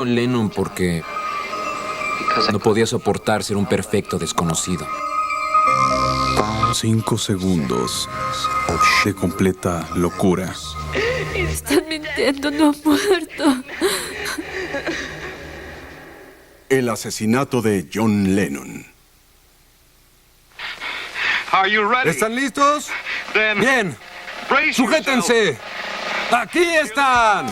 John Lennon porque no podía soportar ser un perfecto desconocido. 5 segundos de completa locura. Están mintiendo, no ha muerto. El asesinato de John Lennon. ¿Están listos? Bien. ¡Sujétense! ¡Aquí están!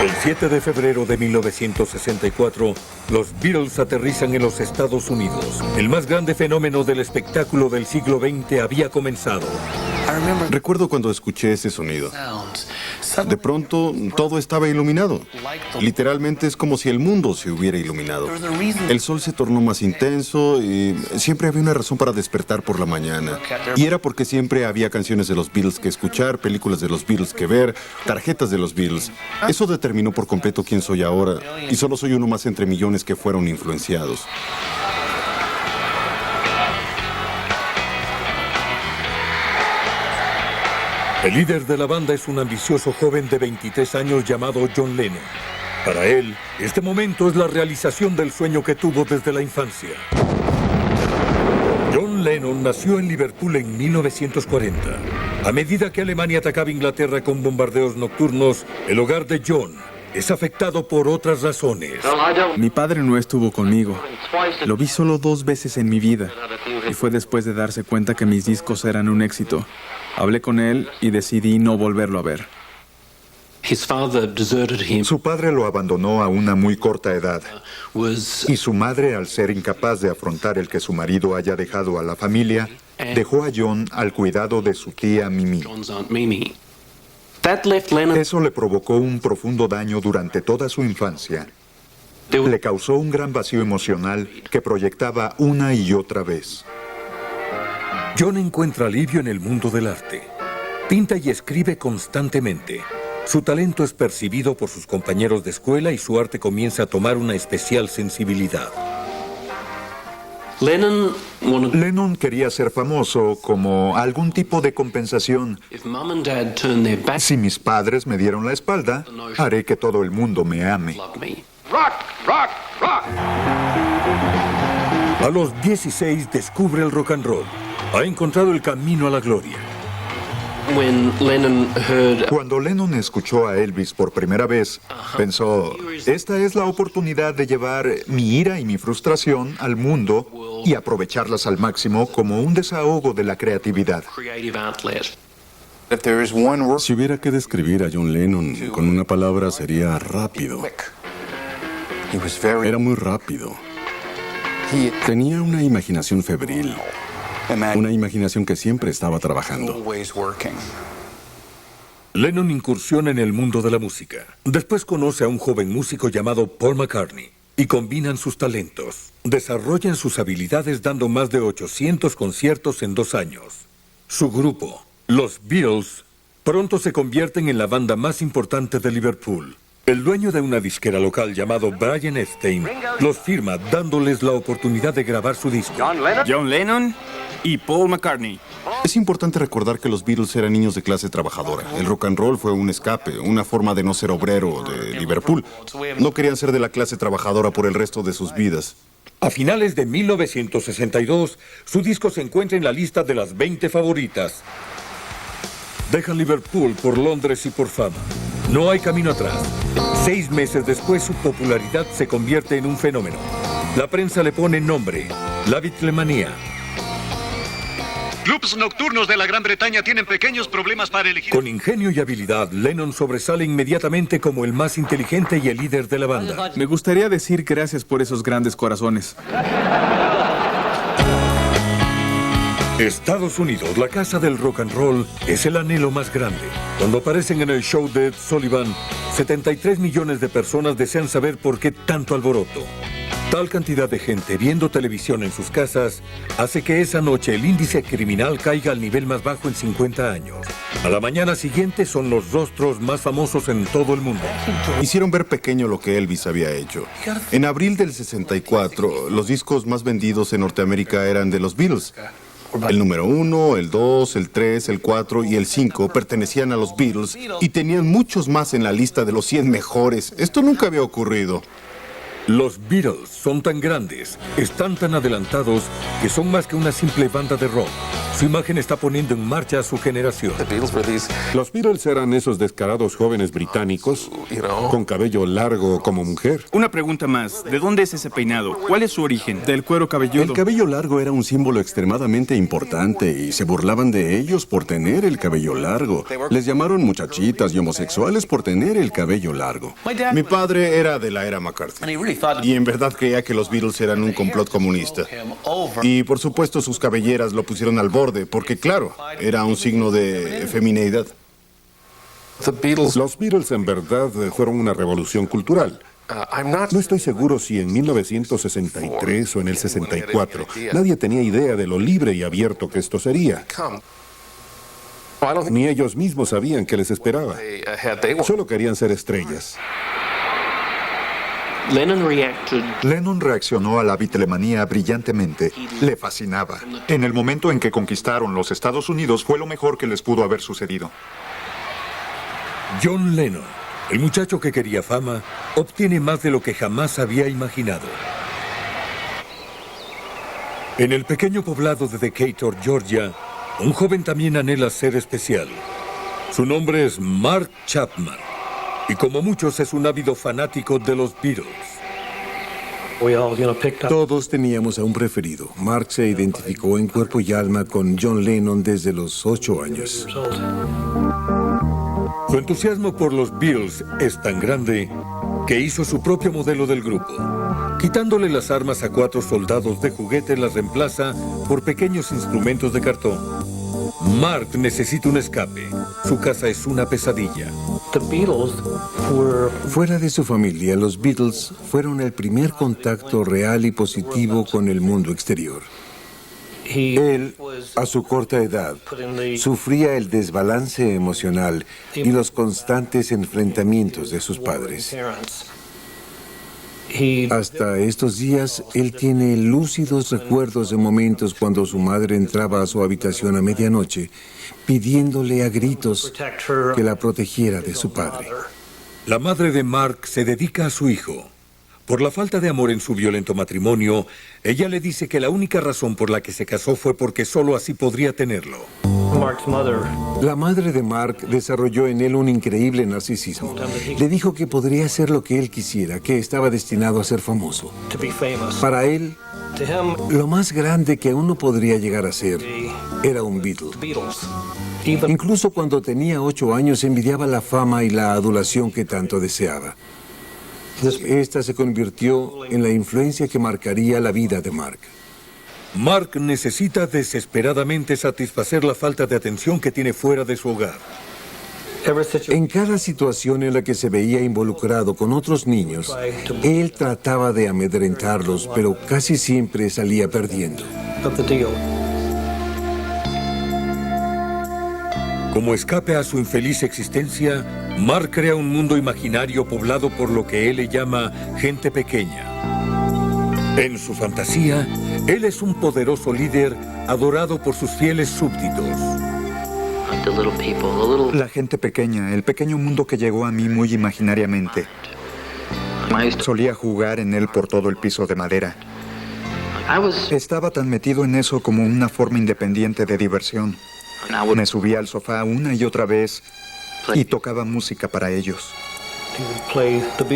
El 7 de febrero de 1964, los Beatles aterrizan en los Estados Unidos. El más grande fenómeno del espectáculo del siglo XX había comenzado. Recuerdo cuando escuché ese sonido. De pronto, todo estaba iluminado. Literalmente es como si el mundo se hubiera iluminado. El sol se tornó más intenso y siempre había una razón para despertar por la mañana. Y era porque siempre había canciones de los Beatles que escuchar, películas de los Beatles que ver, tarjetas de los Beatles. Eso determinó por completo quién soy ahora. Y solo soy uno más entre millones que fueron influenciados. El líder de la banda es un ambicioso joven de 23 años llamado John Lennon. Para él, este momento es la realización del sueño que tuvo desde la infancia. John Lennon nació en Liverpool en 1940. A medida que Alemania atacaba Inglaterra con bombardeos nocturnos, el hogar de John es afectado por otras razones. Mi padre no estuvo conmigo. Lo vi solo 2 veces en mi vida. Y fue después de darse cuenta que mis discos eran un éxito. Hablé con él y decidí no volverlo a ver. Su padre lo abandonó a una muy corta edad. Y su madre, al ser incapaz de afrontar el que su marido haya dejado a la familia, dejó a John al cuidado de su tía Mimi. Eso le provocó un profundo daño durante toda su infancia. Le causó un gran vacío emocional que proyectaba una y otra vez. John encuentra alivio en el mundo del arte. Pinta y escribe constantemente. Su talento es percibido por sus compañeros de escuela y su arte comienza a tomar una especial sensibilidad. Lennon quería ser famoso como algún tipo de compensación. Si mis padres me dieron la espalda, haré que todo el mundo me ame. A los 16 descubre el rock and roll. Ha encontrado el camino a la gloria. Cuando Lennon escuchó a Elvis por primera vez, pensó, esta es la oportunidad de llevar mi ira y mi frustración al mundo y aprovecharlas al máximo como un desahogo de la creatividad. Si hubiera que describir a John Lennon con una palabra sería rápido. Era muy rápido. Tenía una imaginación febril. Una imaginación que siempre estaba trabajando. Lennon incursiona en el mundo de la música. Después conoce a un joven músico llamado Paul McCartney y combinan sus talentos. Desarrollan sus habilidades dando más de 800 conciertos en 2 años. Su grupo, los Beatles, pronto se convierten en la banda más importante de Liverpool. El dueño de una disquera local llamado Brian Epstein los firma dándoles la oportunidad de grabar su disco. John Lennon y Paul McCartney. Es importante recordar que los Beatles eran niños de clase trabajadora. El rock and roll fue un escape, una forma de no ser obrero de Liverpool. No querían ser de la clase trabajadora por el resto de sus vidas. A finales de 1962, su disco se encuentra en la lista de las 20 favoritas. Dejan Liverpool por Londres y por fama. No hay camino atrás. 6 meses después, su popularidad se convierte en un fenómeno. La prensa le pone nombre, la Beatlemanía. Clubs nocturnos de la Gran Bretaña tienen pequeños problemas para elegir. Con ingenio y habilidad, Lennon sobresale inmediatamente como el más inteligente y el líder de la banda. Me gustaría decir gracias por esos grandes corazones. Estados Unidos, la casa del rock and roll, es el anhelo más grande. Cuando aparecen en el show de Ed Sullivan, 73 millones de personas desean saber por qué tanto alboroto. Tal cantidad de gente viendo televisión en sus casas hace que esa noche el índice criminal caiga al nivel más bajo en 50 años. A la mañana siguiente son los rostros más famosos en todo el mundo. Hicieron ver pequeño lo que Elvis había hecho. En abril del 64, los discos más vendidos en Norteamérica eran de los Beatles. El número 1, el 2, el 3, el 4 y el 5 pertenecían a los Beatles y tenían muchos más en la lista de los 100 mejores. Esto nunca había ocurrido. Los Beatles son tan grandes, están tan adelantados, que son más que una simple banda de rock. Su imagen está poniendo en marcha a su generación. Los Beatles eran esos descarados jóvenes británicos con cabello largo como mujer. Una pregunta más. ¿De dónde es ese peinado? ¿Cuál es su origen? Del cuero cabelludo. El cabello largo era un símbolo extremadamente importante y se burlaban de ellos por tener el cabello largo. Les llamaron muchachitas y homosexuales por tener el cabello largo. Mi padre era de la era McCarthy y en verdad creía que los Beatles eran un complot comunista. Y por supuesto sus cabelleras lo pusieron al borde porque claro, era un signo de femineidad. Los Beatles en verdad fueron una revolución cultural. No estoy seguro si en 1963 o en el 64 nadie tenía idea de lo libre y abierto que esto sería. Ni ellos mismos sabían qué les esperaba. Solo querían ser estrellas. Lennon reaccionó a la Beatlemanía brillantemente. Le fascinaba. En el momento en que conquistaron los Estados Unidos fue lo mejor que les pudo haber sucedido. John Lennon, el muchacho que quería fama, obtiene más de lo que jamás había imaginado. En el pequeño poblado de Decatur, Georgia, un joven también anhela ser especial. Su nombre es Mark Chapman. Y como muchos es un ávido fanático de los Beatles. Todos teníamos a un preferido. Mark se identificó en cuerpo y alma con John Lennon desde los 8 años. Su entusiasmo por los Beatles es tan grande que hizo su propio modelo del grupo. Quitándole las armas a 4 soldados de juguete, las reemplaza por pequeños instrumentos de cartón. Mark necesita un escape. Su casa es una pesadilla. Fuera de su familia, los Beatles fueron el primer contacto real y positivo con el mundo exterior. Él, a su corta edad, sufría el desbalance emocional y los constantes enfrentamientos de sus padres. Hasta estos días, él tiene lúcidos recuerdos de momentos cuando su madre entraba a su habitación a medianoche, pidiéndole a gritos que la protegiera de su padre. La madre de Mark se dedica a su hijo. Por la falta de amor en su violento matrimonio, ella le dice que la única razón por la que se casó fue porque solo así podría tenerlo. La madre de Mark desarrolló en él un increíble narcisismo. Le dijo que podría hacer lo que él quisiera, que estaba destinado a ser famoso. Para él, lo más grande que uno podría llegar a ser era un Beatle. Incluso cuando tenía 8 años envidiaba la fama y la adulación que tanto deseaba. Esta se convirtió en la influencia que marcaría la vida de Mark. Mark necesita desesperadamente satisfacer la falta de atención que tiene fuera de su hogar. En cada situación en la que se veía involucrado con otros niños, él trataba de amedrentarlos, pero casi siempre salía perdiendo. Como escape a su infeliz existencia, Mark crea un mundo imaginario poblado por lo que él le llama gente pequeña. En su fantasía, él es un poderoso líder adorado por sus fieles súbditos. La gente pequeña, el pequeño mundo que llegó a mí muy imaginariamente. Solía jugar en él por todo el piso de madera. Estaba tan metido en eso como una forma independiente de diversión. Me subía al sofá una y otra vez y tocaba música para ellos.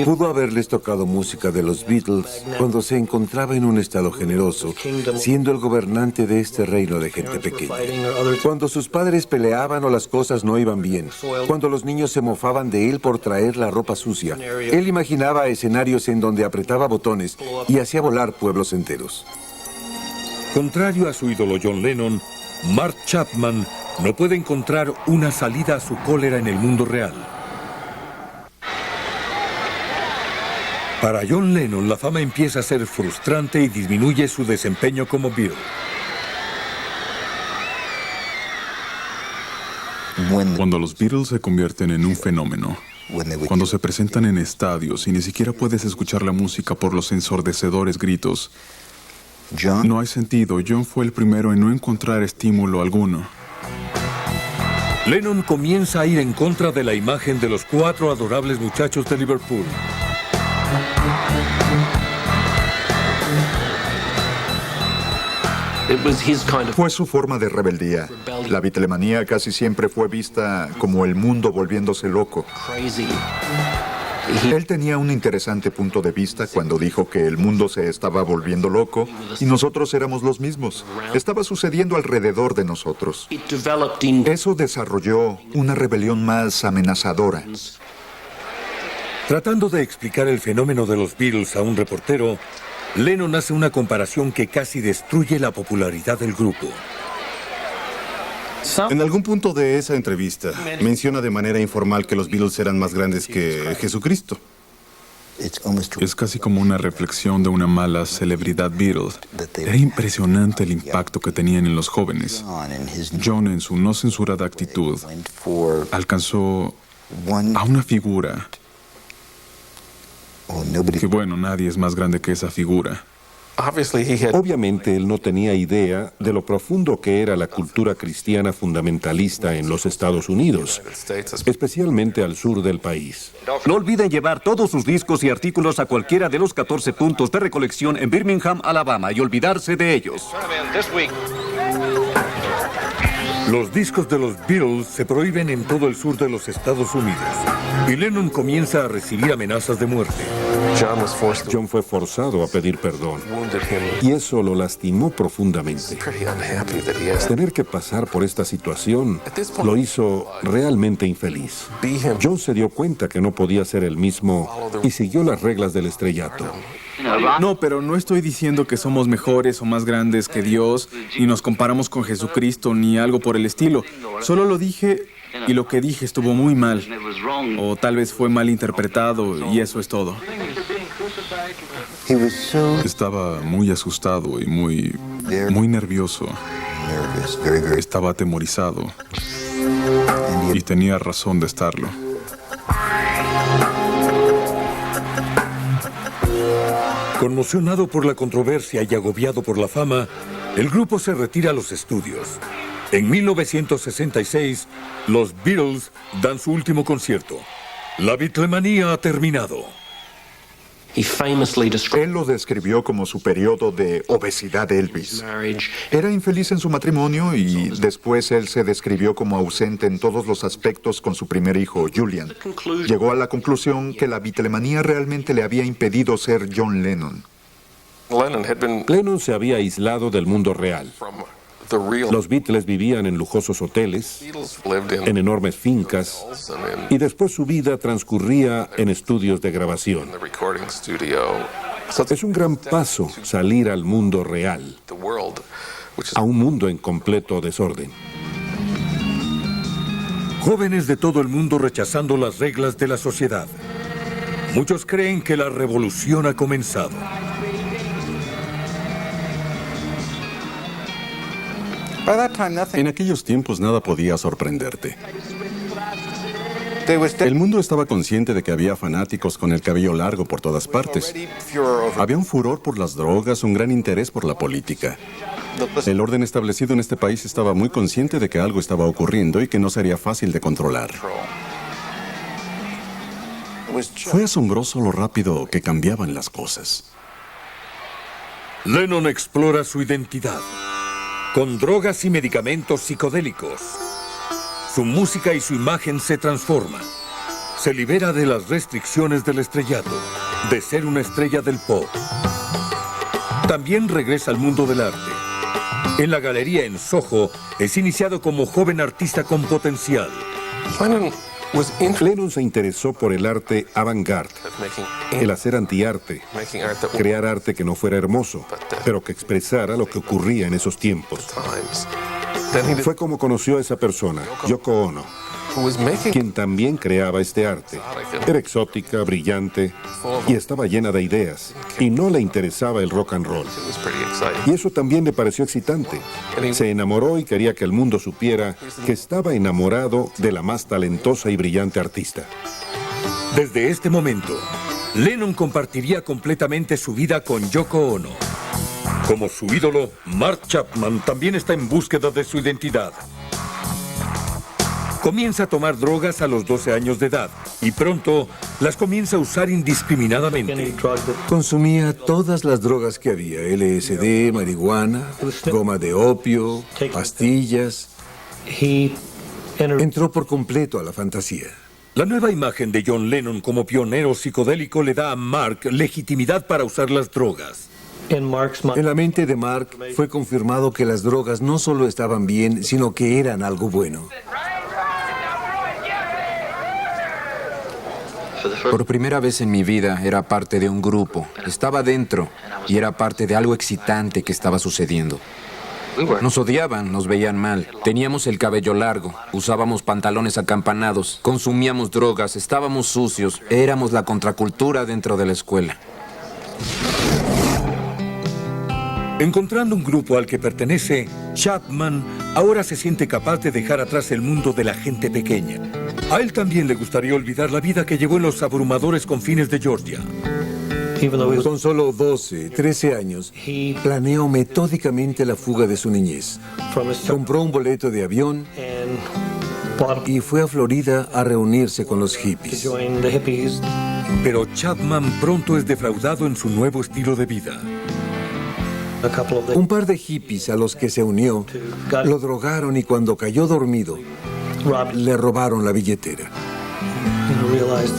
Pudo haberles tocado música de los Beatles cuando se encontraba en un estado generoso, siendo el gobernante de este reino de gente pequeña. Cuando sus padres peleaban o las cosas no iban bien, cuando los niños se mofaban de él por traer la ropa sucia, él imaginaba escenarios en donde apretaba botones y hacía volar pueblos enteros. Contrario a su ídolo John Lennon, Mark Chapman no puede encontrar una salida a su cólera en el mundo real. Para John Lennon, la fama empieza a ser frustrante y disminuye su desempeño como Beatle. Cuando los Beatles se convierten en un fenómeno, cuando se presentan en estadios y ni siquiera puedes escuchar la música por los ensordecedores gritos, No hay sentido. John fue el primero en no encontrar estímulo alguno. Lennon comienza a ir en contra de la imagen de los 4 adorables muchachos de Liverpool. Fue su forma de rebeldía. La Beatlemanía casi siempre fue vista como el mundo volviéndose loco. Él tenía un interesante punto de vista cuando dijo que el mundo se estaba volviendo loco y nosotros éramos los mismos. Estaba sucediendo alrededor de nosotros. Eso desarrolló una rebelión más amenazadora. Tratando de explicar el fenómeno de los Beatles a un reportero, Lennon hace una comparación que casi destruye la popularidad del grupo. En algún punto de esa entrevista, menciona de manera informal que los Beatles eran más grandes que Jesucristo. Es casi como una reflexión de una mala celebridad Beatles. Era impresionante el impacto que tenían en los jóvenes. John, en su no censurada actitud, alcanzó a una figura que, bueno, nadie es más grande que esa figura. Obviamente él no tenía idea de lo profundo que era la cultura cristiana fundamentalista en los Estados Unidos, especialmente al sur del país. No olviden llevar todos sus discos y artículos a cualquiera de los 14 puntos de recolección en Birmingham, Alabama, y olvidarse de ellos. Los discos de los Beatles se prohíben en todo el sur de los Estados Unidos y Lennon comienza a recibir amenazas de muerte. John fue forzado a pedir perdón y eso lo lastimó profundamente. Tener que pasar por esta situación lo hizo realmente infeliz. John se dio cuenta que no podía ser el mismo y siguió las reglas del estrellato. No, pero no estoy diciendo que somos mejores o más grandes que Dios, ni nos comparamos con Jesucristo, ni algo por el estilo. Solo lo dije y lo que dije estuvo muy mal. O tal vez fue mal interpretado y eso es todo. Estaba muy asustado y muy nervioso. Estaba atemorizado. Y tenía razón de estarlo. Conmocionado por la controversia y agobiado por la fama, el grupo se retira a los estudios. En 1966, los Beatles dan su último concierto. La Beatlemanía ha terminado. Él lo describió como su periodo de obesidad Elvis. Era infeliz en su matrimonio y después él se describió como ausente en todos los aspectos con su primer hijo, Julian. Llegó a la conclusión que la Beatlemanía realmente le había impedido ser John Lennon. Lennon se había aislado del mundo real. Los Beatles vivían en lujosos hoteles, en enormes fincas, y después su vida transcurría en estudios de grabación. Es un gran paso salir al mundo real, a un mundo en completo desorden. Jóvenes de todo el mundo rechazando las reglas de la sociedad. Muchos creen que la revolución ha comenzado. En aquellos tiempos nada podía sorprenderte. El mundo estaba consciente de que había fanáticos con el cabello largo por todas partes. Había un furor por las drogas, un gran interés por la política. El orden establecido en este país estaba muy consciente de que algo estaba ocurriendo y que no sería fácil de controlar. Fue asombroso lo rápido que cambiaban las cosas. Lennon explora su identidad con drogas y medicamentos psicodélicos. Su música y su imagen se transforman. Se libera de las restricciones del estrellato, de ser una estrella del pop. También regresa al mundo del arte. En la galería en Soho es iniciado como joven artista con potencial. Lennon se interesó por el arte avant-garde, el hacer antiarte, crear arte que no fuera hermoso, pero que expresara lo que ocurría en esos tiempos. Fue como conoció a esa persona, Yoko Ono, quien también creaba este arte. Era exótica, brillante y estaba llena de ideas, y no le interesaba el rock and roll. Y eso también le pareció excitante. Se enamoró y quería que el mundo supiera que estaba enamorado de la más talentosa y brillante artista. Desde este momento, Lennon compartiría completamente su vida con Yoko Ono. Como su ídolo, Mark Chapman también está en búsqueda de su identidad. Comienza a tomar drogas a los 12 años de edad y pronto las comienza a usar indiscriminadamente. Consumía todas las drogas que había: LSD, marihuana, goma de opio, pastillas. Entró por completo a la fantasía. La nueva imagen de John Lennon como pionero psicodélico le da a Mark legitimidad para usar las drogas. En la mente de Mark fue confirmado que las drogas no solo estaban bien, sino que eran algo bueno. Por primera vez en mi vida era parte de un grupo. Estaba dentro y era parte de algo excitante que estaba sucediendo. Nos odiaban, nos veían mal. Teníamos el cabello largo, usábamos pantalones acampanados, consumíamos drogas, estábamos sucios. Éramos la contracultura dentro de la escuela. Encontrando un grupo al que pertenece, Chapman ahora se siente capaz de dejar atrás el mundo de la gente pequeña. A él también le gustaría olvidar la vida que llevó en los abrumadores confines de Georgia. Con solo 12, 13 años, planeó metódicamente la fuga de su niñez. Compró un boleto de avión y fue a Florida a reunirse con los hippies. Pero Chapman pronto es defraudado en su nuevo estilo de vida. Un par de hippies a los que se unió lo drogaron y cuando cayó dormido, le robaron la billetera.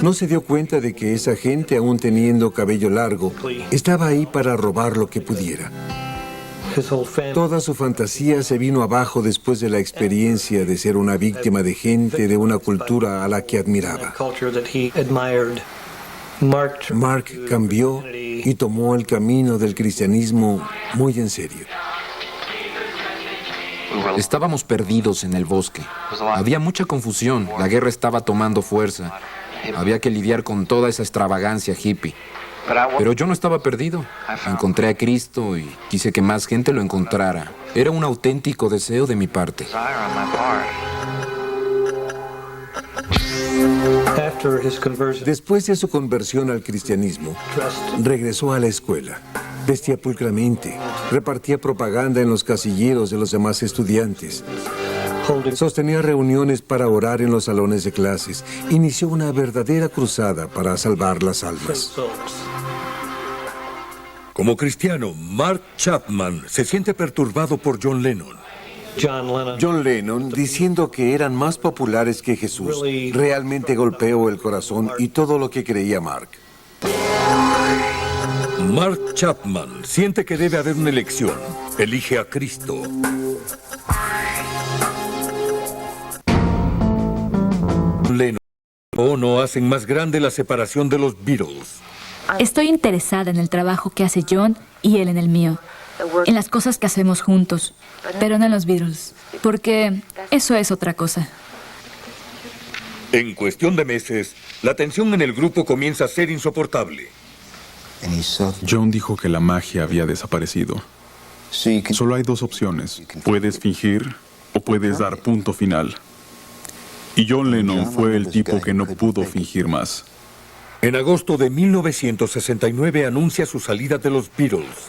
No se dio cuenta de que esa gente, aún teniendo cabello largo, estaba ahí para robar lo que pudiera. Toda su fantasía se vino abajo después de la experiencia de ser una víctima de gente de una cultura a la que admiraba. Mark cambió y tomó el camino del cristianismo muy en serio. Estábamos perdidos en el bosque. Había mucha confusión, la guerra estaba tomando fuerza. Había que lidiar con toda esa extravagancia hippie. Pero yo no estaba perdido. Encontré a Cristo y quise que más gente lo encontrara. Era un auténtico deseo de mi parte. Después de su conversión al cristianismo, regresó a la escuela. Vestía pulcramente, repartía propaganda en los casilleros de los demás estudiantes. Sostenía reuniones para orar en los salones de clases. Inició una verdadera cruzada para salvar las almas. Como cristiano, Mark Chapman se siente perturbado por John Lennon. John Lennon, diciendo que eran más populares que Jesús, realmente golpeó el corazón y todo lo que creía Mark. Mark Chapman siente que debe haber una elección. Elige a Cristo. Lennon y Bono hacen más grande la separación de los Beatles. Estoy interesada en el trabajo que hace John y él en el mío. En las cosas que hacemos juntos, pero no en los Beatles, porque eso es otra cosa. En cuestión de meses, la tensión en el grupo comienza a ser insoportable. John dijo que la magia había desaparecido. Solo hay dos opciones. Puedes fingir o puedes dar punto final. Y John Lennon fue el tipo que no pudo fingir más. En agosto de 1969 anuncia su salida de los Beatles.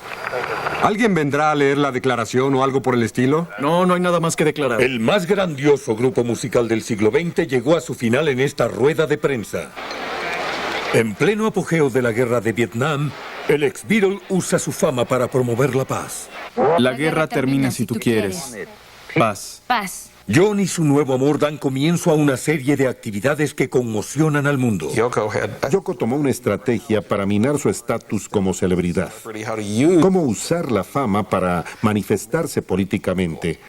¿Alguien vendrá a leer la declaración o algo por el estilo? No, no hay nada más que declarar. El más grandioso grupo musical del siglo XX llegó a su final en esta rueda de prensa. En pleno apogeo de la guerra de Vietnam, el ex-Beatle usa su fama para promover la paz. La guerra termina si tú quieres. Paz. Paz. John y su nuevo amor dan comienzo a una serie de actividades que conmocionan al mundo. Yoko tomó una estrategia para minar su estatus como celebridad. Cómo usar la fama para manifestarse políticamente.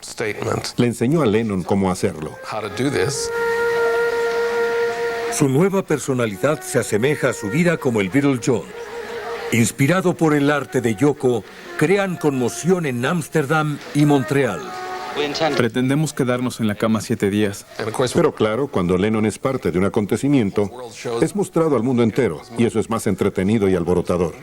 Le enseñó a Lennon cómo hacerlo. Su nueva personalidad se asemeja a su vida como el Beatle John. Inspirado por el arte de Yoko, crean conmoción en Ámsterdam y Montreal. Pretendemos quedarnos en la cama 7 días. Pero claro, cuando Lennon es parte de un acontecimiento, es mostrado al mundo entero, y eso es más entretenido y alborotador.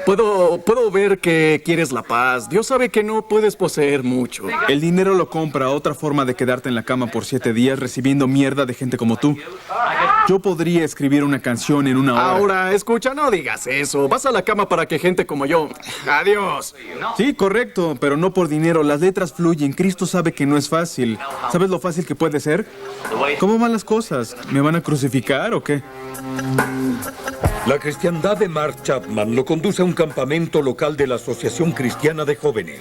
Puedo ver que quieres la paz. Dios sabe que no puedes poseer mucho. El dinero lo compra otra forma de quedarte en la cama por 7 días recibiendo mierda de gente como tú. Yo podría escribir una canción en una hora. Ahora, escucha, no digas eso. Vas a la cama para que gente como yo... Adiós. Sí, correcto, pero no por dinero. Las letras fluyen. Cristo sabe que no es fácil. ¿Sabes lo fácil que puede ser? ¿Cómo van las cosas? ¿Me van a crucificar o qué? La cristiandad de Mark Chapman lo conduce a un campamento local de la Asociación Cristiana de Jóvenes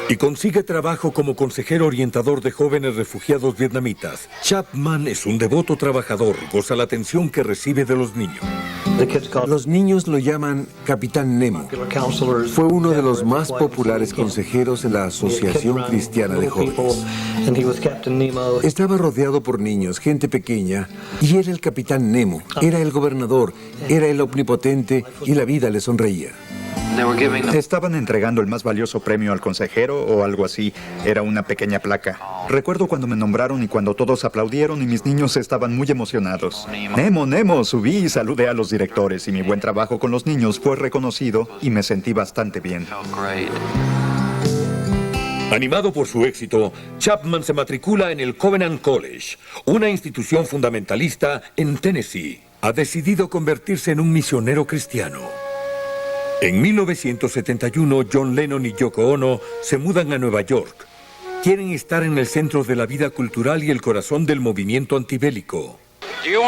y consigue trabajo como consejero orientador de jóvenes refugiados vietnamitas. Chapman es un devoto trabajador, goza la atención que recibe de los niños. Los niños lo llaman Capitán Nemo. Fue uno de los más populares consejeros en la Asociación Cristiana de Jóvenes. Estaba rodeado por niños, gente pequeña, y era el Capitán Nemo, era el gobernador, era el omnipotente, y la vida le sonreía. Estaban entregando el más valioso premio al consejero o algo así. Era una pequeña placa. Recuerdo cuando me nombraron y cuando todos aplaudieron y mis niños estaban muy emocionados. Nemo, Nemo, subí y saludé a los directores y mi buen trabajo con los niños fue reconocido y me sentí bastante bien. Animado por su éxito, Chapman se matricula en el Covenant College, una institución fundamentalista en Tennessee. Ha decidido convertirse en un misionero cristiano. En 1971, John Lennon y Yoko Ono se mudan a Nueva York. Quieren estar en el centro de la vida cultural y el corazón del movimiento antibélico.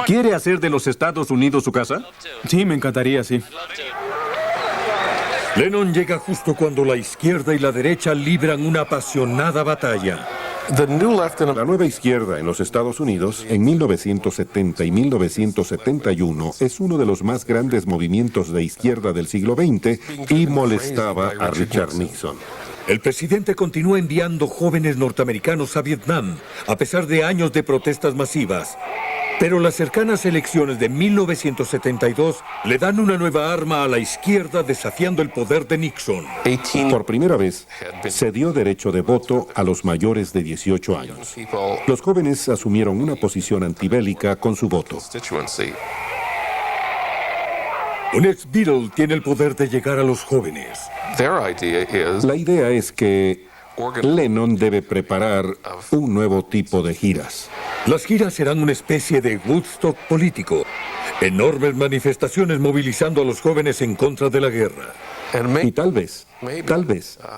¿Quiere hacer de los Estados Unidos su casa? Sí, me encantaría, sí. Lennon llega justo cuando la izquierda y la derecha libran una apasionada batalla. La nueva izquierda en los Estados Unidos, en 1970 y 1971, es uno de los más grandes movimientos de izquierda del siglo XX y molestaba a Richard Nixon. El presidente continúa enviando jóvenes norteamericanos a Vietnam, a pesar de años de protestas masivas. Pero las cercanas elecciones de 1972 le dan una nueva arma a la izquierda desafiando el poder de Nixon. Por primera vez, se dio derecho de voto a los mayores de 18 años. Los jóvenes asumieron una posición antibélica con su voto. Un ex-Beatle tiene el poder de llegar a los jóvenes. La idea es que Lennon debe preparar un nuevo tipo de giras. Las giras serán una especie de Woodstock político. Enormes manifestaciones movilizando a los jóvenes en contra de la guerra. Y tal vez,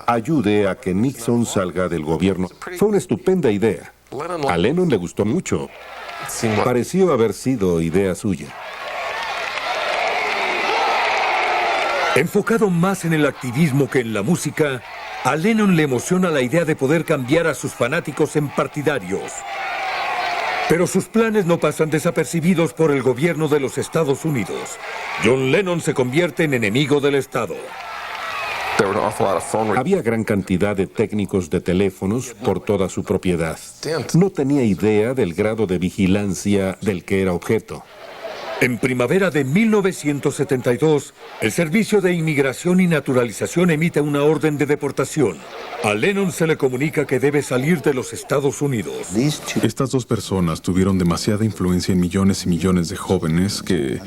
ayude a que Nixon salga del gobierno. Fue una estupenda idea. A Lennon le gustó mucho. Pareció haber sido idea suya. Enfocado más en el activismo que en la música, a Lennon le emociona la idea de poder cambiar a sus fanáticos en partidarios. Pero sus planes no pasan desapercibidos por el gobierno de los Estados Unidos. John Lennon se convierte en enemigo del Estado. Había gran cantidad de técnicos de teléfonos por toda su propiedad. No tenía idea del grado de vigilancia del que era objeto. En primavera de 1972, el Servicio de Inmigración y Naturalización emite una orden de deportación. A Lennon se le comunica que debe salir de los Estados Unidos. Estas dos personas tuvieron demasiada influencia en millones y millones de jóvenes que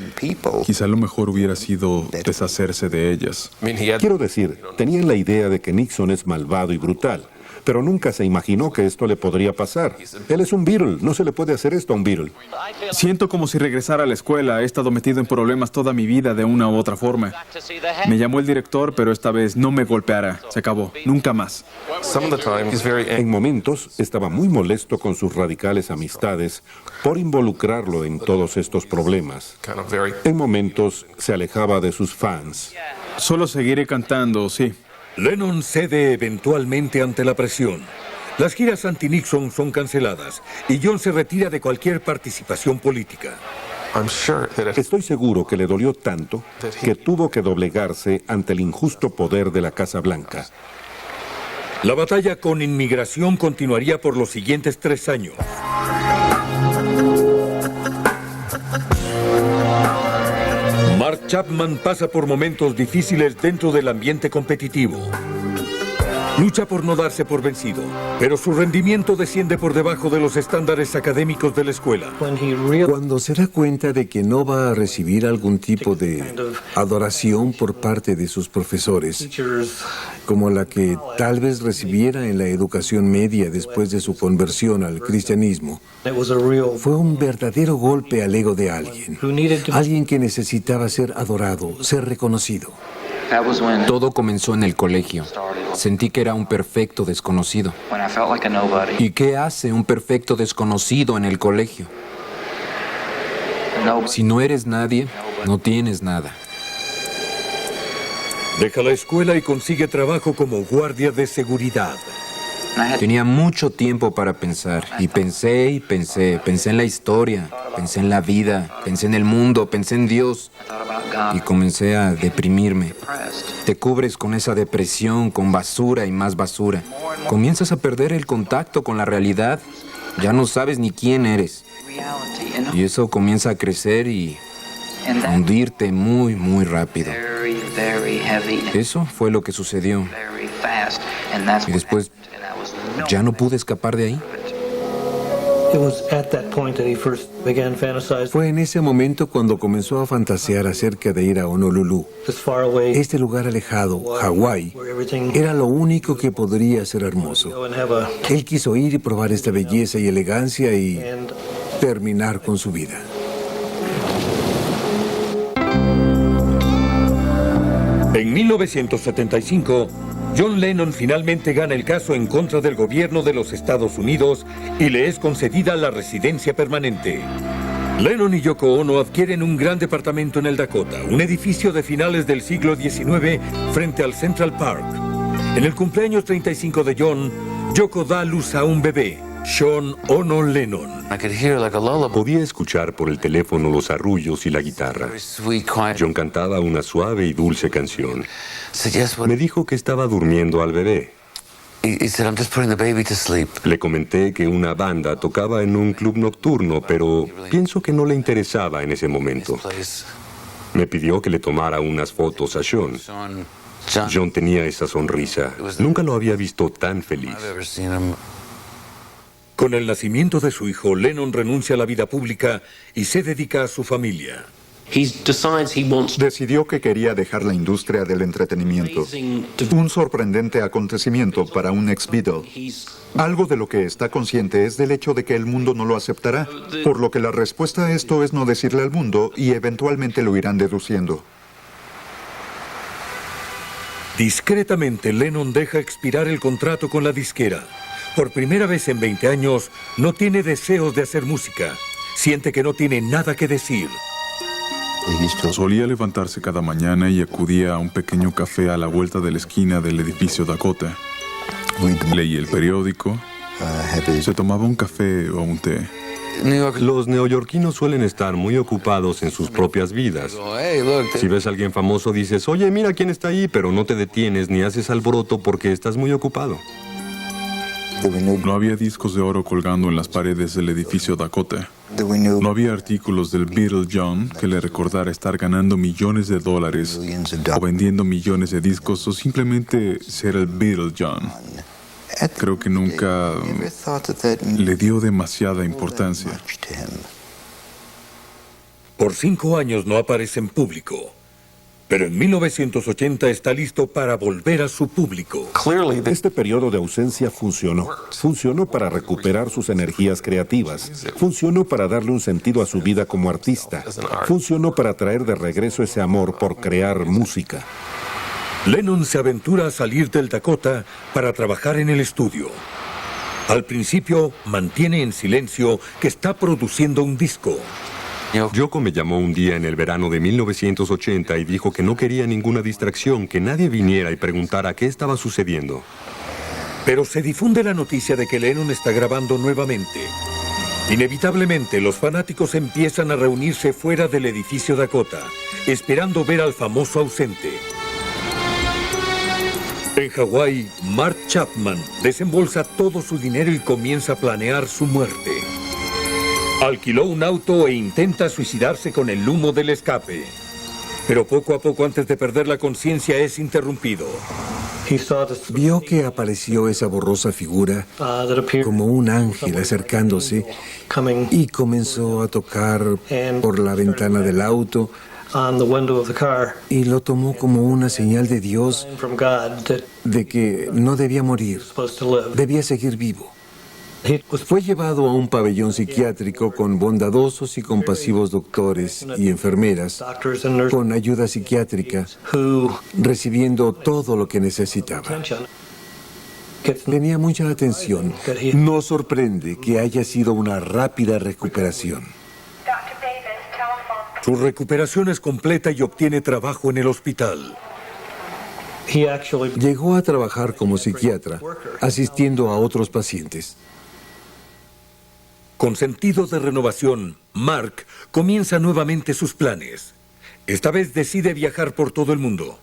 quizá lo mejor hubiera sido deshacerse de ellas. Quiero decir, tenían la idea de que Nixon es malvado y brutal. Pero nunca se imaginó que esto le podría pasar. Él es un Beatle, no se le puede hacer esto a un Beatle. Siento como si regresara a la escuela. He estado metido en problemas toda mi vida de una u otra forma. Me llamó el director, pero esta vez no me golpeará. Se acabó. Nunca más. En momentos estaba muy molesto con sus radicales amistades por involucrarlo en todos estos problemas. En momentos se alejaba de sus fans. Solo seguiré cantando, sí. Lennon cede eventualmente ante la presión. Las giras anti-Nixon son canceladas y John se retira de cualquier participación política. Estoy seguro que le dolió tanto que tuvo que doblegarse ante el injusto poder de la Casa Blanca. La batalla con inmigración continuaría por los siguientes 3 años. Mark Chapman pasa por momentos difíciles dentro del ambiente competitivo. Lucha por no darse por vencido, pero su rendimiento desciende por debajo de los estándares académicos de la escuela. Cuando se da cuenta de que no va a recibir algún tipo de adoración por parte de sus profesores, como la que tal vez recibiera en la educación media después de su conversión al cristianismo, fue un verdadero golpe al ego de alguien que necesitaba ser adorado, ser reconocido. Todo comenzó en el colegio. Sentí que era un perfecto desconocido. ¿Y qué hace un perfecto desconocido en el colegio? Si no eres nadie, no tienes nada. Deja la escuela y consigue trabajo como guardia de seguridad. Tenía mucho tiempo para pensar, y pensé. Pensé en la historia, pensé en la vida, pensé en el mundo, pensé en Dios, y comencé a deprimirme. Te cubres con esa depresión, con basura y más basura. Comienzas a perder el contacto con la realidad, ya no sabes ni quién eres. Y eso comienza a crecer y a hundirte muy, muy rápido. Eso fue lo que sucedió. Y después ya no pude escapar de ahí. Fue en ese momento cuando comenzó a fantasear acerca de ir a Honolulu. Este lugar alejado, Hawái, era lo único que podría ser hermoso. Él quiso ir y probar esta belleza y elegancia y terminar con su vida. En 1975, John Lennon finalmente gana el caso en contra del gobierno de los Estados Unidos y le es concedida la residencia permanente. Lennon y Yoko Ono adquieren un gran departamento en el Dakota, un edificio de finales del siglo XIX frente al Central Park. En el cumpleaños 35 de John, Yoko da a luz a un bebé, Sean Ono Lennon. Podía escuchar por el teléfono los arrullos y la guitarra. John cantaba una suave y dulce canción. Me dijo que estaba durmiendo al bebé. Le comenté que una banda tocaba en un club nocturno, pero pienso que no le interesaba en ese momento. Me pidió que le tomara unas fotos a Sean. John tenía esa sonrisa. Nunca lo había visto tan feliz. Con el nacimiento de su hijo, Lennon renuncia a la vida pública y se dedica a su familia. Decidió que quería dejar la industria del entretenimiento. Un sorprendente acontecimiento para un ex-Beatle. Algo de lo que está consciente es del hecho de que el mundo no lo aceptará, por lo que la respuesta a esto es no decirle al mundo y eventualmente lo irán deduciendo. Discretamente, Lennon deja expirar el contrato con la disquera. Por primera vez en 20 años, no tiene deseos de hacer música. Siente que no tiene nada que decir. Solía levantarse cada mañana y acudía a un pequeño café a la vuelta de la esquina del edificio Dakota. Leía el periódico, se tomaba un café o un té. Los neoyorquinos suelen estar muy ocupados en sus propias vidas. Si ves a alguien famoso, dices, oye, mira quién está ahí, pero no te detienes ni haces alboroto porque estás muy ocupado. No había discos de oro colgando en las paredes del edificio Dakota. No había artículos del Beatle John que le recordara estar ganando millones de dólares o vendiendo millones de discos o simplemente ser el Beatle John. Creo que nunca le dio demasiada importancia. Por 5 años no aparece en público. Pero en 1980 está listo para volver a su público. Este periodo de ausencia funcionó. Funcionó para recuperar sus energías creativas. Funcionó para darle un sentido a su vida como artista. Funcionó para traer de regreso ese amor por crear música. Lennon se aventura a salir del Dakota para trabajar en el estudio. Al principio, mantiene en silencio que está produciendo un disco. Yoko me llamó un día en el verano de 1980 y dijo que no quería ninguna distracción, que nadie viniera y preguntara qué estaba sucediendo. Pero se difunde la noticia de que Lennon está grabando nuevamente. Inevitablemente, los fanáticos empiezan a reunirse fuera del edificio Dakota, esperando ver al famoso ausente. En Hawái, Mark Chapman desembolsa todo su dinero y comienza a planear su muerte. Alquiló un auto e intenta suicidarse con el humo del escape. Pero poco a poco, antes de perder la conciencia, es interrumpido. Vio que apareció esa borrosa figura como un ángel acercándose y comenzó a tocar por la ventana del auto y lo tomó como una señal de Dios de que no debía morir, debía seguir vivo. Fue llevado a un pabellón psiquiátrico con bondadosos y compasivos doctores y enfermeras, con ayuda psiquiátrica, recibiendo todo lo que necesitaba. Tenía mucha atención. No sorprende que haya sido una rápida recuperación. Su recuperación es completa y obtiene trabajo en el hospital. Llegó a trabajar como psiquiatra, asistiendo a otros pacientes. Con sentido de renovación, Mark comienza nuevamente sus planes. Esta vez decide viajar por todo el mundo.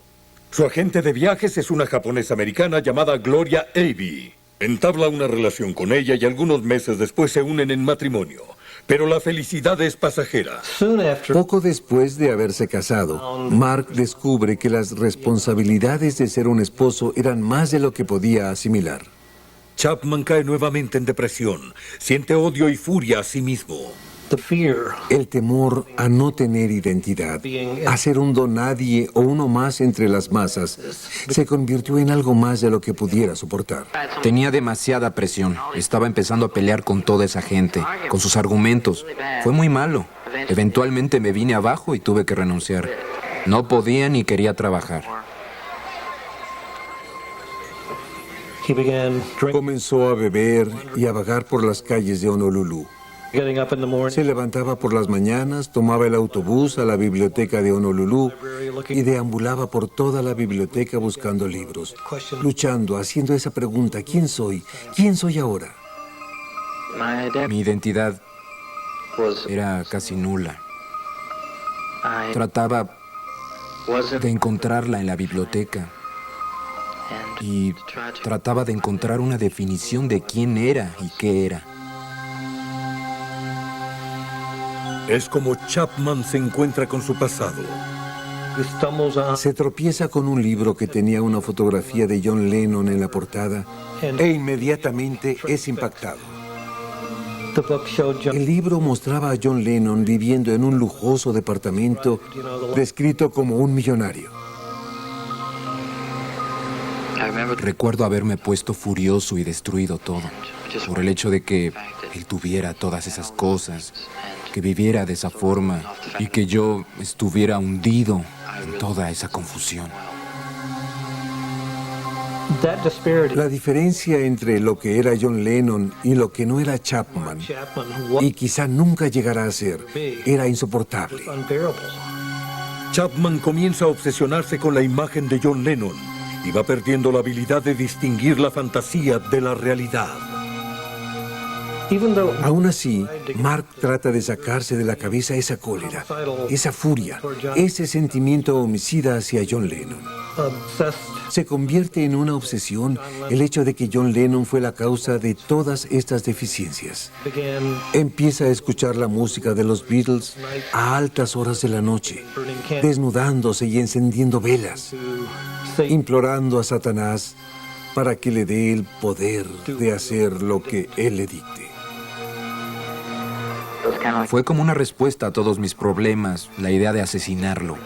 Su agente de viajes es una japonesa americana llamada Gloria Abbey. Entabla una relación con ella y algunos meses después se unen en matrimonio. Pero la felicidad es pasajera. Poco después de haberse casado, Mark descubre que las responsabilidades de ser un esposo eran más de lo que podía asimilar. Chapman cae nuevamente en depresión. Siente odio y furia a sí mismo. El temor a no tener identidad, a ser un donadie o uno más entre las masas, se convirtió en algo más de lo que pudiera soportar. Tenía demasiada presión. Estaba empezando a pelear con toda esa gente, con sus argumentos. Fue muy malo. Eventualmente me vine abajo y tuve que renunciar. No podía ni quería trabajar. Comenzó a beber y a vagar por las calles de Honolulu. Se levantaba por las mañanas, tomaba el autobús a la biblioteca de Honolulu y deambulaba por toda la biblioteca buscando libros, luchando, haciendo esa pregunta: ¿quién soy? ¿Quién soy ahora? Mi identidad era casi nula. Trataba de encontrarla en la biblioteca y trataba de encontrar una definición de quién era y qué era. Es como Chapman se encuentra con su pasado. Se tropieza con un libro que tenía una fotografía de John Lennon en la portada e inmediatamente es impactado. El libro mostraba a John Lennon viviendo en un lujoso departamento descrito como un millonario. Recuerdo haberme puesto furioso y destruido todo por el hecho de que él tuviera todas esas cosas, que viviera de esa forma y que yo estuviera hundido en toda esa confusión. La diferencia entre lo que era John Lennon y lo que no era Chapman, y quizá nunca llegará a ser, era insoportable. Chapman comienza a obsesionarse con la imagen de John Lennon y va perdiendo la habilidad de distinguir la fantasía de la realidad. Aún así, Mark trata de sacarse de la cabeza esa cólera, esa furia, ese sentimiento homicida hacia John Lennon. Se convierte en una obsesión el hecho de que John Lennon fue la causa de todas estas deficiencias. Empieza a escuchar la música de los Beatles a altas horas de la noche, desnudándose y encendiendo velas, implorando a Satanás para que le dé el poder de hacer lo que él le dicte. Fue como una respuesta a todos mis problemas, la idea de asesinarlo.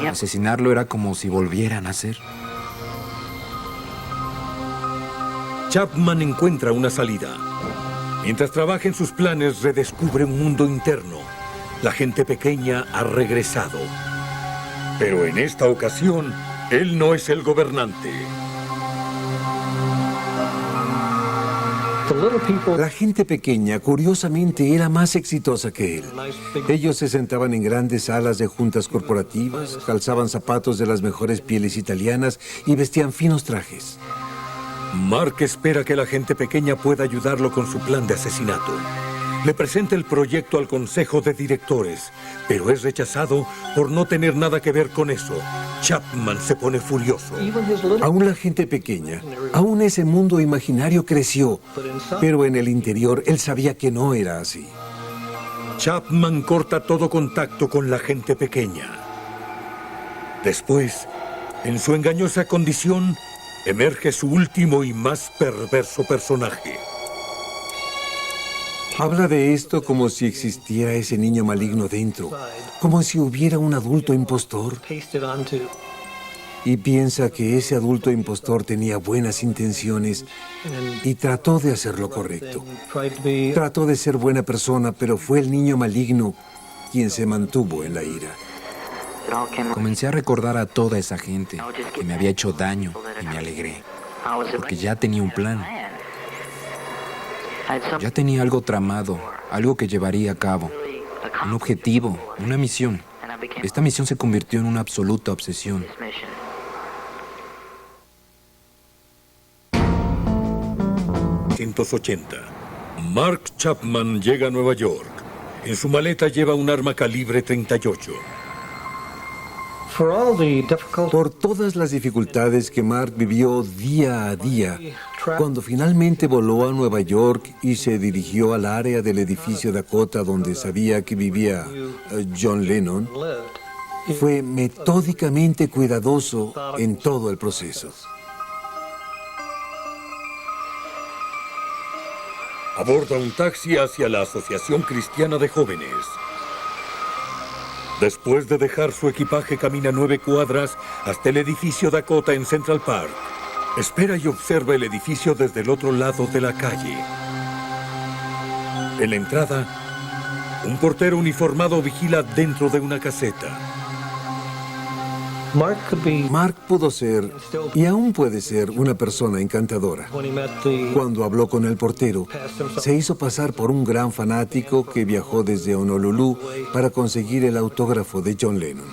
Asesinarlo era como si volviera a nacer. Chapman encuentra una salida. Mientras trabaja en sus planes, redescubre un mundo interno. La gente pequeña ha regresado. Pero en esta ocasión, él no es el gobernante. La gente pequeña, curiosamente, era más exitosa que él. Ellos se sentaban en grandes salas de juntas corporativas, calzaban zapatos de las mejores pieles italianas y vestían finos trajes. Mark espera que la gente pequeña pueda ayudarlo con su plan de asesinato. Le presenta el proyecto al consejo de directores, pero es rechazado por no tener nada que ver con eso. Chapman se pone furioso. Aún la gente pequeña, aún ese mundo imaginario creció, pero en el interior él sabía que no era así. Chapman corta todo contacto con la gente pequeña. Después, en su engañosa condición, emerge su último y más perverso personaje. Habla de esto como si existiera ese niño maligno dentro, como si hubiera un adulto impostor. Y piensa que ese adulto impostor tenía buenas intenciones y trató de hacer lo correcto. Trató de ser buena persona, pero fue el niño maligno quien se mantuvo en la ira. Comencé a recordar a toda esa gente que me había hecho daño y me alegré, porque ya tenía un plan. Ya tenía algo tramado, algo que llevaría a cabo, un objetivo, una misión. Esta misión se convirtió en una absoluta obsesión. ...1980. Mark Chapman llega a Nueva York. En su maleta lleva un arma calibre .38. Por todas las dificultades que Mark vivió día a día, cuando finalmente voló a Nueva York y se dirigió al área del edificio Dakota donde sabía que vivía John Lennon, fue metódicamente cuidadoso en todo el proceso. Aborda un taxi hacia la Asociación Cristiana de Jóvenes. Después de dejar su equipaje, camina 9 cuadras hasta el edificio Dakota en Central Park. Espera y observa el edificio desde el otro lado de la calle. En la entrada, un portero uniformado vigila dentro de una caseta. Mark pudo ser, y aún puede ser, una persona encantadora. Cuando habló con el portero, se hizo pasar por un gran fanático que viajó desde Honolulu para conseguir el autógrafo de John Lennon.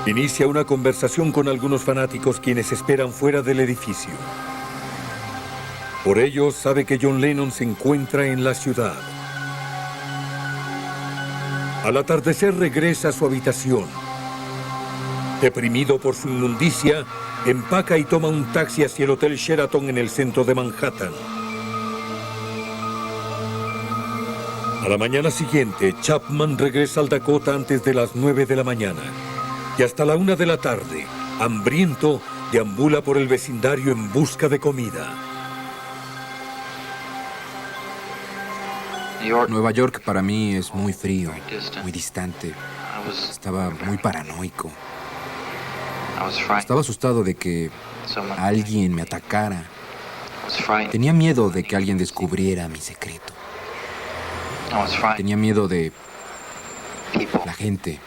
Inicia una conversación con algunos fanáticos quienes esperan fuera del edificio. Por ello, sabe que John Lennon se encuentra en la ciudad. Al atardecer regresa a su habitación. Deprimido por su inmundicia, empaca y toma un taxi hacia el Hotel Sheraton en el centro de Manhattan. A la mañana siguiente, Chapman regresa al Dakota antes de las 9 de la mañana. Y hasta la 1 de la tarde, hambriento, deambula por el vecindario en busca de comida. Nueva York para mí es muy frío, muy distante. Estaba muy paranoico. Estaba asustado de que alguien me atacara. Tenía miedo de que alguien descubriera mi secreto. Tenía miedo de la gente.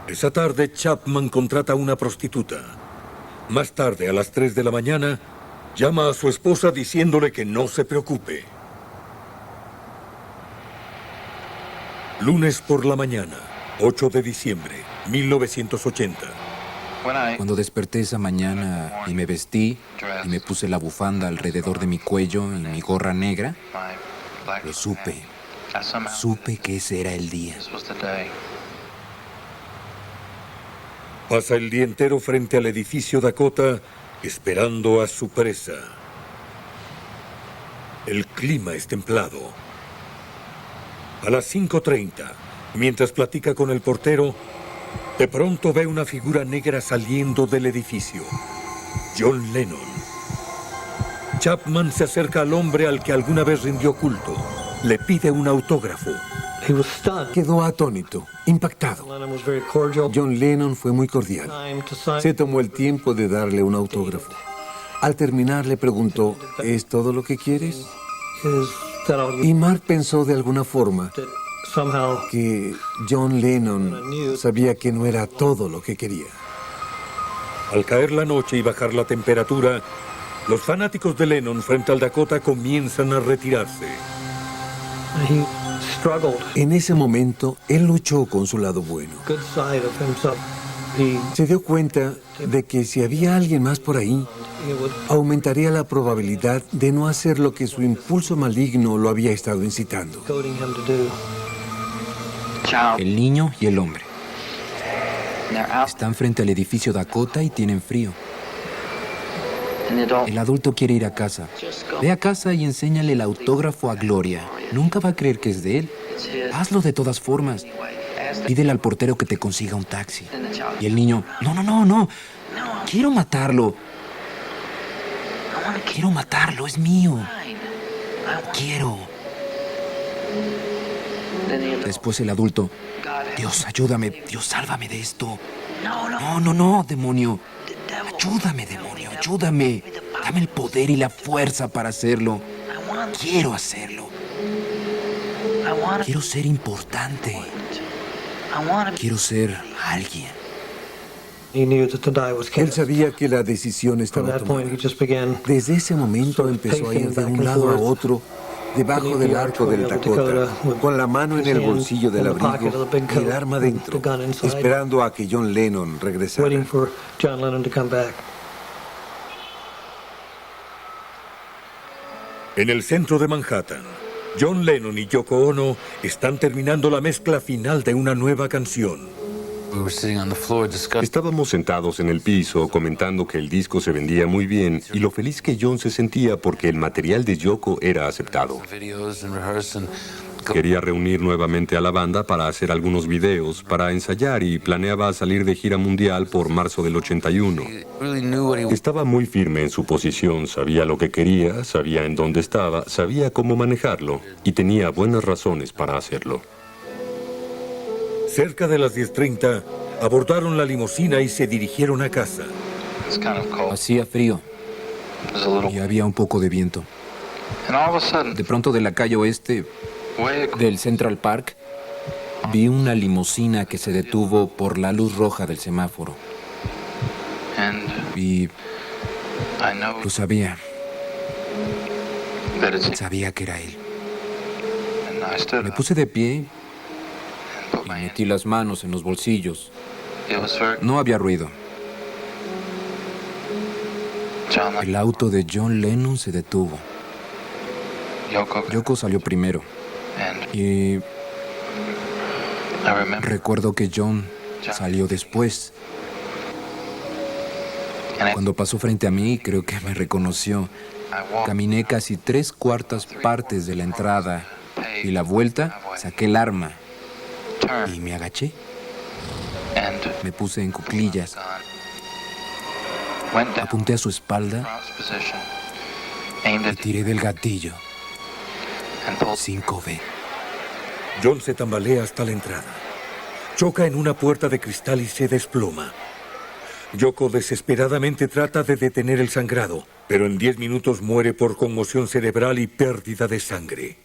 Esa tarde, Chapman contrata a una prostituta. Más tarde, a las 3 de la mañana, llama a su esposa diciéndole que no se preocupe. Lunes por la mañana, 8 de diciembre, 1980. Cuando desperté esa mañana y me vestí y me puse la bufanda alrededor de mi cuello y mi gorra negra, lo supe. Supe que ese era el día. Pasa el día entero frente al edificio Dakota, esperando a su presa. El clima es templado. A las 5:30, mientras platica con el portero, de pronto ve una figura negra saliendo del edificio. John Lennon. Chapman se acerca al hombre al que alguna vez rindió culto. Le pide un autógrafo. Quedó atónito, impactado. John Lennon fue muy cordial. Se tomó el tiempo de darle un autógrafo. Al terminar le preguntó, ¿es todo lo que quieres? Y Mark pensó de alguna forma que John Lennon sabía que no era todo lo que quería. Al caer la noche y bajar la temperatura, los fanáticos de Lennon frente al Dakota comienzan a retirarse. En ese momento, él luchó con su lado bueno. Se dio cuenta de que si había alguien más por ahí, aumentaría la probabilidad de no hacer lo que su impulso maligno lo había estado incitando. El niño y el hombre están frente al edificio Dakota y tienen frío. El adulto quiere ir a casa. Ve a casa y enséñale el autógrafo a Gloria. Nunca va a creer que es de él. Hazlo de todas formas. Pídele al portero que te consiga un taxi. Y el niño, no. Quiero matarlo. Quiero matarlo, es mío. Quiero. Después el adulto, Dios, ayúdame, Dios, sálvame de esto. No, demonio. Ayúdame, demonio, ayúdame. Dame el poder y la fuerza para hacerlo. Quiero hacerlo. Quiero ser importante. Quiero ser alguien. Él sabía que la decisión estaba tomada. Desde ese momento empezó a ir de un lado a otro, debajo del arco del Dakota, con la mano en el bolsillo del abrigo y el arma dentro, esperando a que John Lennon regresara. En el centro de Manhattan, John Lennon y Yoko Ono están terminando la mezcla final de una nueva canción. Estábamos sentados en el piso comentando que el disco se vendía muy bien y lo feliz que John se sentía porque el material de Yoko era aceptado. Quería reunir nuevamente a la banda para hacer algunos videos, para ensayar y planeaba salir de gira mundial por marzo del 81. Estaba muy firme en su posición, sabía lo que quería, sabía en dónde estaba, sabía cómo manejarlo y tenía buenas razones para hacerlo. Cerca de las 10:30, abordaron la limusina y se dirigieron a casa. Hacía frío y había un poco de viento. De pronto, de la calle oeste del Central Park, vi una limusina que se detuvo por la luz roja del semáforo. Y lo sabía. Sabía que era él. Me puse de pie y metí las manos en los bolsillos. No había ruido. El auto de John Lennon se detuvo. Yoko salió primero. Y recuerdo que John salió después. Cuando pasó frente a mí, creo que me reconoció. Caminé casi 3/4 partes de la entrada y la vuelta, saqué el arma y me agaché. Me puse en cuclillas. Apunté a su espalda y tiré del gatillo. 5B. John se tambalea hasta la entrada. Choca en una puerta de cristal y se desploma. Yoko desesperadamente trata de detener el sangrado, pero en 10 minutos muere por conmoción cerebral y pérdida de sangre.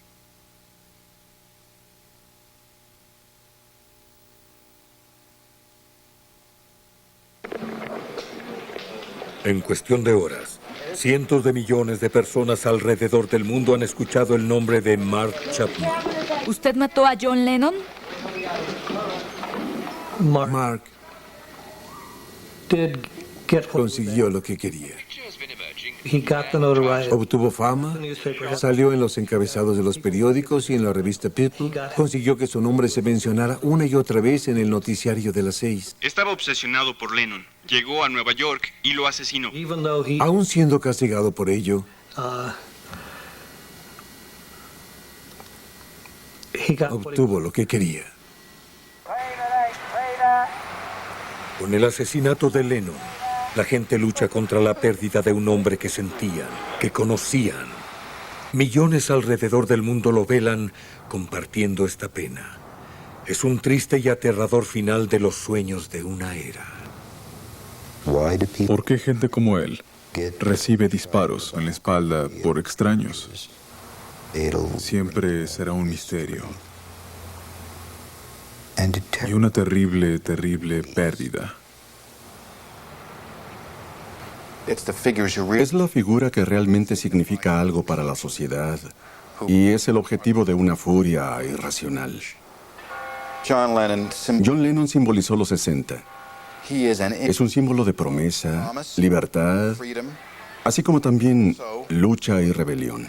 En cuestión de horas, cientos de millones de personas alrededor del mundo han escuchado el nombre de Mark Chapman. ¿Usted mató a John Lennon? Mark consiguió lo que quería. Obtuvo fama, salió en los encabezados de los periódicos y en la revista People. Consiguió que su nombre se mencionara una y otra vez en el noticiario de las 6. Estaba obsesionado por Lennon. Llegó a Nueva York y lo asesinó. Aún siendo castigado por ello, obtuvo lo que quería. Con el asesinato de Lennon, la gente lucha contra la pérdida de un hombre que sentían, que conocían. Millones alrededor del mundo lo velan compartiendo esta pena. Es un triste y aterrador final de los sueños de una era. ¿Por qué gente como él recibe disparos en la espalda por extraños? Siempre será un misterio. Y una terrible, terrible pérdida. Es la figura que realmente significa algo para la sociedad y es el objetivo de una furia irracional. John Lennon simbolizó los 60. Es un símbolo de promesa, libertad, así como también lucha y rebelión.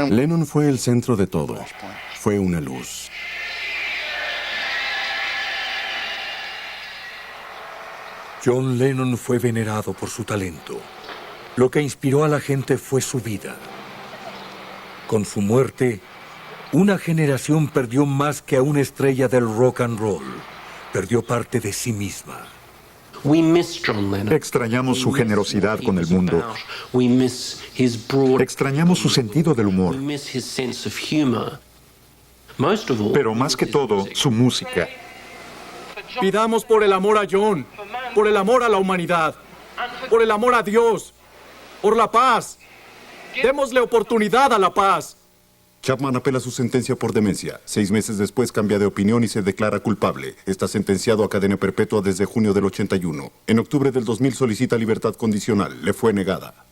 Lennon fue el centro de todo. Fue una luz. John Lennon fue venerado por su talento. Lo que inspiró a la gente fue su vida. Con su muerte, Una generación perdió más que a una estrella del rock and roll. Perdió parte de sí misma. Extrañamos su generosidad con el mundo. Extrañamos su sentido del humor. Pero más que todo, su música. Pidamos por el amor a John, por el amor a la humanidad, por el amor a Dios, por la paz. Démosle oportunidad a la paz. Chapman apela su sentencia por demencia. 6 meses después cambia de opinión y se declara culpable. Está sentenciado a cadena perpetua desde junio del 81. En octubre del 2000 solicita libertad condicional. Le fue negada.